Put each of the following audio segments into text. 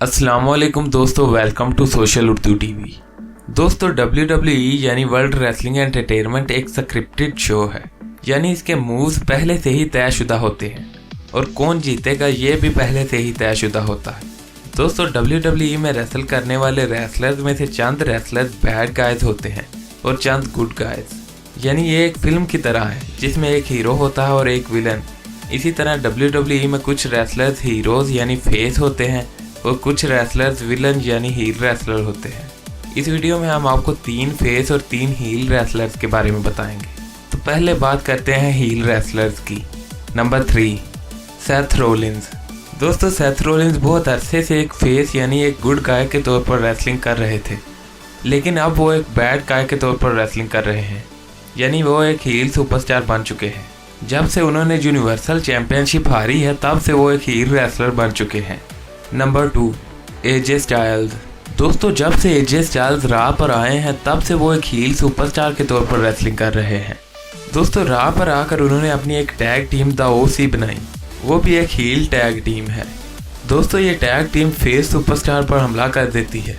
अस्सलामुअलैकुम दोस्तों, welcome to social Urdu TV. दोस्तों WWE यानी वर्ल्ड रेसलिंग एंटरटेनमेंट एक स्क्रिप्टेड शो है, यानी इसके मूव्स पहले से ही तयशुदा होते हैं और कौन जीतेगा ये भी पहले से ही तयशुदा होता है। दोस्तों WWE में रेसल करने वाले रेसलर्स में से चंद रेसलर्स बैड गाइज होते हैं और चंद गुड गाइज, यानी ये एक फिल्म की तरह है जिसमें एक हीरो होता है और एक विलन। इसी तरह WWE में कुछ रेसलर्स हीरोज यानी फेस होते हैं और कुछ रेसलर्स विलन यानी हील रेसलर होते हैं। इस वीडियो में हम आपको 3 फेस और 3 हील रेसलर्स के बारे में बताएंगे। तो पहले बात करते हैं हील रेसलर्स की। Number 3, Seth Rollins. दोस्तों सेथ रोलिंस बहुत अरसे से एक फेस यानी एक गुड गाय के तौर पर रेसलिंग कर रहे थे, लेकिन अब वो एक बैड गाय के तौर पर रेसलिंग कर रहे हैं, यानी वो एक हील सुपरस्टार बन चुके हैं। जब से उन्होंने यूनिवर्सल चैंपियनशिप हारी है तब से वो एक हील रेसलर बन चुके हैं। Number 2, AJ Styles. दोस्तों जब से एजे स्टाइल्स राह पर आए हैं तब से वो एक हील सुपरस्टार के तौर पर रेसलिंग कर रहे हैं। दोस्तों राह पर आकर उन्होंने अपनी एक टैग टीम द ओसी बनाई, वो भी एक हील टैग टीम है। दोस्तों ये टैग टीम फेस सुपरस्टार पर हमला कर देती है,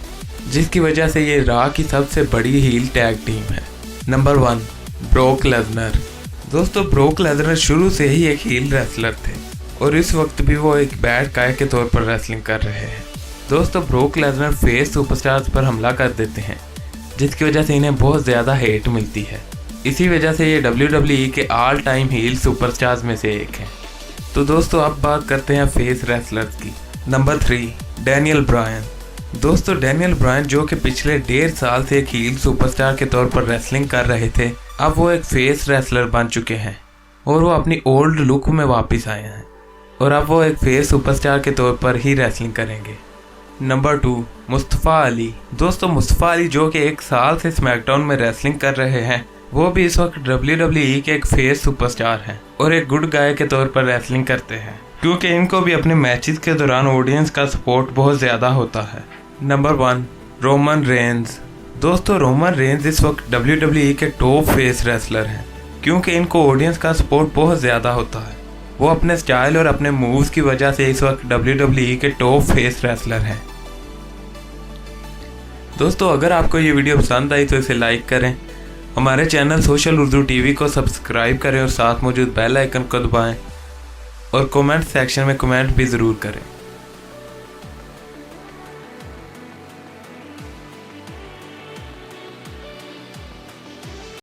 जिसकी वजह से ये राह की सबसे बड़ी हील टैग टीम है। Number 1, broke Lesnar. दोस्तों ब्रोक लेसनर शुरू से ही एक हील रेसलर थे और इस वक्त भी वो एक बैड गाय के तौर पर रेसलिंग कर रहे हैं। दोस्तों ब्रोक लेसनर फेस सुपरस्टार्स पर हमला कर देते हैं, जिसकी वजह से इन्हें बहुत ज़्यादा हेट मिलती है। इसी वजह से ये WWE के ऑल टाइम हील सुपरस्टार्स में से एक हैं। तो दोस्तों अब बात करते हैं फेस रेसलर्स की। Number 3, Daniel Bryan. दोस्तों डैनियल ब्रायन जो कि पिछले 1.5 साल से एक हील सुपरस्टार के तौर पर रेसलिंग कर रहे थे, अब वो एक फेस रेसलर बन चुके हैं और वो अपनी ओल्ड लुक में वापस आए हैं और अब वो एक फेस सुपरस्टार के तौर पर ही रेसलिंग करेंगे। नंबर 2, मुस्तफ़ा अली। दोस्तों मुस्तफ़ा अली जो कि 1 साल से स्मैकडाउन में रेसलिंग कर रहे हैं, वो भी इस वक्त WWE के एक फेस सुपरस्टार हैं और एक गुड गाय के तौर पर रेसलिंग करते हैं, क्योंकि इनको भी अपने मैचेस के दौरान ऑडियंस का सपोर्ट बहुत ज़्यादा होता है। Number 1, Roman Reigns. दोस्तों रोमन रेंज इस वक्त WWE के टॉप फेस रेसलर हैं, क्योंकि इनको ऑडियंस का सपोर्ट बहुत ज़्यादा होता है। वो अपने स्टाइल और अपने मूव्स की वजह से इस वक्त WWE के टॉप फेस रेसलर हैं। दोस्तों अगर आपको ये वीडियो पसंद आई तो इसे लाइक करें, हमारे चैनल सोशल उर्दू टीवी को सब्सक्राइब करें और साथ मौजूद बेल आइकन को दबाएं और कमेंट सेक्शन में कमेंट भी ज़रूर करें।